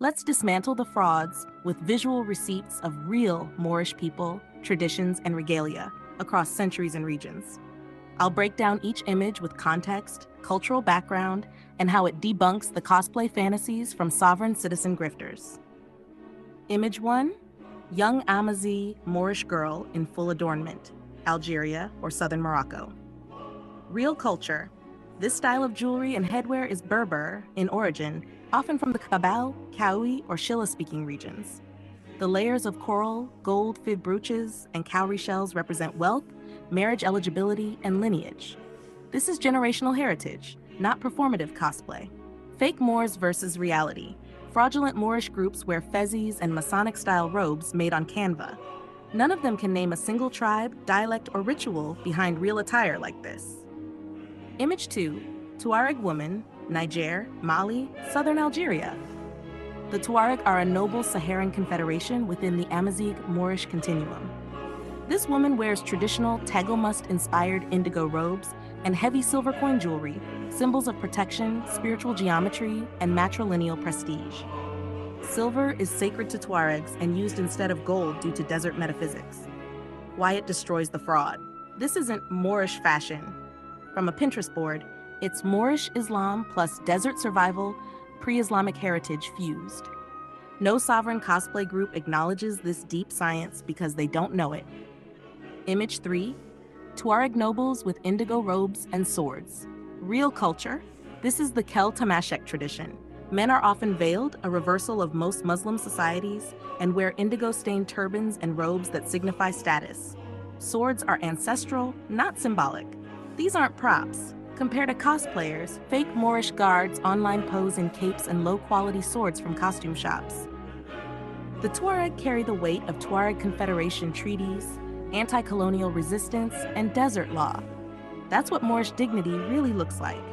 Let's dismantle the frauds with visual receipts of real Moorish people, traditions, and regalia across centuries and regions. I'll break down each image with context, cultural background, and how it debunks the cosplay fantasies from sovereign citizen grifters. Image 1. Young Amazigh Moorish girl in full adornment, Algeria or southern Morocco. Real culture. This style of jewelry and headwear is Berber in origin, often from the Kabyle, Kawi, or Shilla-speaking regions. The layers of coral, gold fib brooches, and cowrie shells represent wealth, marriage eligibility, and lineage. This is generational heritage, not performative cosplay. Fake Moors versus reality. Fraudulent Moorish groups wear fezes and Masonic-style robes made on Canva. None of them can name a single tribe, dialect, or ritual behind real attire like this. Image 2. Tuareg woman, Niger, Mali, southern Algeria. The Tuareg are a noble Saharan confederation within the Amazigh Moorish continuum. This woman wears traditional Tagelmust-inspired indigo robes and heavy silver coin jewelry, symbols of protection, spiritual geometry, and matrilineal prestige. Silver is sacred to Tuaregs and used instead of gold due to desert metaphysics. Why it destroys the fraud. This isn't Moorish fashion. From a Pinterest board, it's Moorish Islam plus desert survival, pre-Islamic heritage fused. No sovereign cosplay group acknowledges this deep science because they don't know it. Image 3. Tuareg nobles with indigo robes and swords. Real culture. This is the Kel Tamashek tradition. Men are often veiled, a reversal of most Muslim societies, and wear indigo-stained turbans and robes that signify status. Swords are ancestral, not symbolic. These aren't props. Compared to cosplayers, fake Moorish guards online pose in capes and low-quality swords from costume shops. The Tuareg carry the weight of Tuareg Confederation treaties, anti-colonial resistance, and desert law. That's what Moorish dignity really looks like.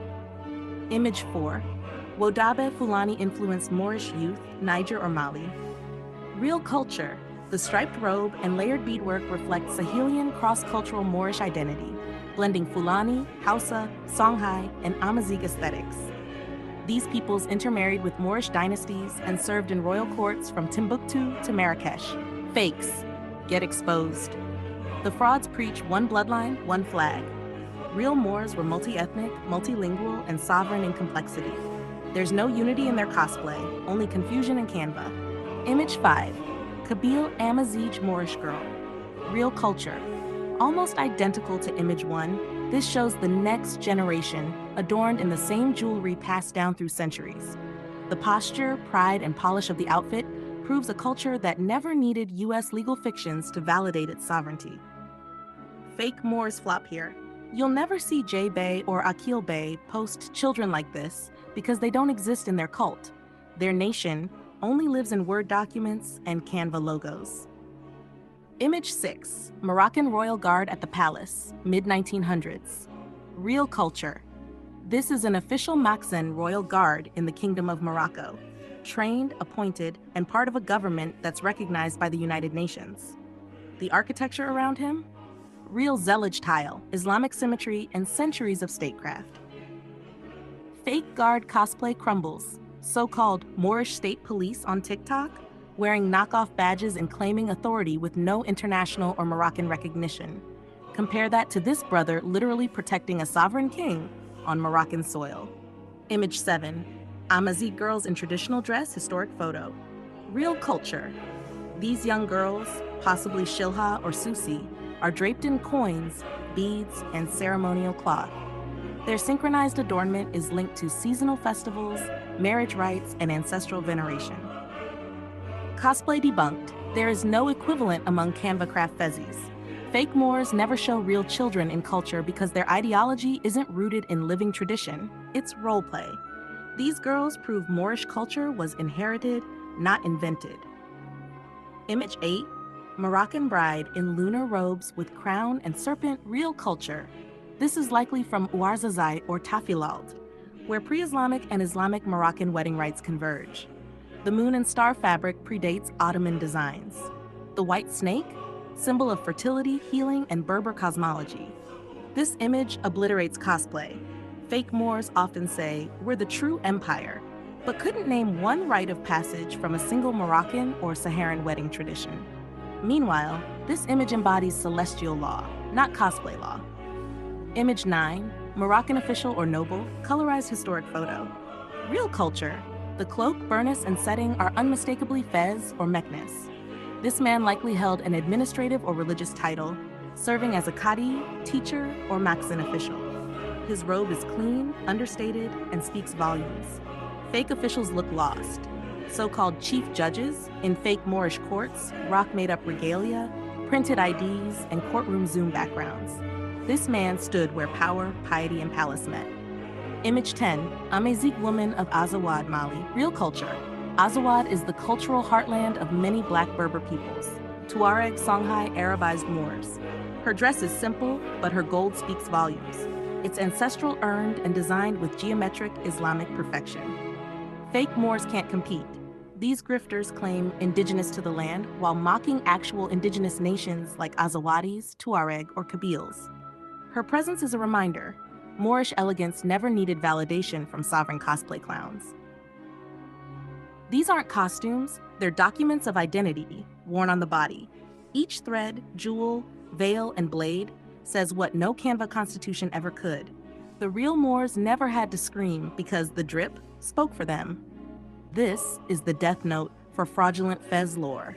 Image 4. Wodabe Fulani-influenced Moorish youth, Niger or Mali. Real culture. The striped robe and layered beadwork reflect Sahelian cross-cultural Moorish identity, blending Fulani, Hausa, Songhai, and Amazigh aesthetics. These peoples intermarried with Moorish dynasties and served in royal courts from Timbuktu to Marrakesh. Fakes. Get exposed. The frauds preach one bloodline, one flag. Real Moors were multi-ethnic, multilingual, and sovereign in complexity. There's no unity in their cosplay, only confusion in Canva. Image 5. Kabyle Amazigh Moorish girl. Real culture. Almost identical to Image 1, this shows the next generation, adorned in the same jewelry passed down through centuries. The posture, pride, and polish of the outfit proves a culture that never needed U.S. legal fictions to validate its sovereignty. Fake Moors flop here. You'll never see J Bay or Akil Bay post children like this because they don't exist in their cult. Their nation only lives in Word documents and Canva logos. Image 6. Moroccan Royal Guard at the Palace, mid-1900s. Real culture. This is an official Maxen Royal Guard in the Kingdom of Morocco, trained, appointed, and part of a government that's recognized by the United Nations. The architecture around him? Real Zellige tile, Islamic symmetry, and centuries of statecraft. Fake guard cosplay crumbles, so-called Moorish state police on TikTok, wearing knockoff badges and claiming authority with no international or Moroccan recognition. Compare that to this brother literally protecting a sovereign king on Moroccan soil. Image 7. Amazigh girls in traditional dress historic photo. Real culture. These young girls, possibly Shilha or Susi, are draped in coins, beads, and ceremonial cloth. Their synchronized adornment is linked to seasonal festivals, marriage rites, and ancestral veneration. Cosplay debunked. There is no equivalent among Canva craft fezzies. Fake Moors never show real children in culture because their ideology isn't rooted in living tradition, it's roleplay. These girls prove Moorish culture was inherited, not invented. Image 8. Moroccan bride in lunar robes with crown and serpent, real culture. This is likely from Ouarzazate or Tafilalt, where pre-Islamic and Islamic Moroccan wedding rites converge. The moon and star fabric predates Ottoman designs. The white snake, symbol of fertility, healing, and Berber cosmology. This image obliterates cosplay. Fake Moors often say, "We're the true empire." but couldn't name one rite of passage from a single Moroccan or Saharan wedding tradition. Meanwhile, this image embodies celestial law, not cosplay law. Image 9, Moroccan official or noble, colorized historic photo. Real culture. The cloak, burnous, and setting are unmistakably Fez or Meknes. This man likely held an administrative or religious title, serving as a Qadi, teacher, or Maxen official. His robe is clean, understated, and speaks volumes. Fake officials look lost. So-called chief judges, in fake Moorish courts, rock made-up regalia, printed IDs, and courtroom Zoom backgrounds. This man stood where power, piety, and palace met. Image 10, Amazigh woman of Azawad, Mali. Real culture. Azawad is the cultural heartland of many Black Berber peoples, Tuareg, Songhai, Arabized Moors. Her dress is simple, but her gold speaks volumes. It's ancestral, earned, and designed with geometric Islamic perfection. Fake Moors can't compete. These grifters claim indigenous to the land while mocking actual indigenous nations like Azawadis, Tuareg, or Kabyles. Her presence is a reminder. Moorish elegance never needed validation from sovereign cosplay clowns. These aren't costumes, they're documents of identity worn on the body. Each thread, jewel, veil, and blade says what no Canva constitution ever could. The real Moors never had to scream because the drip spoke for them. This is the death note for fraudulent Fez lore.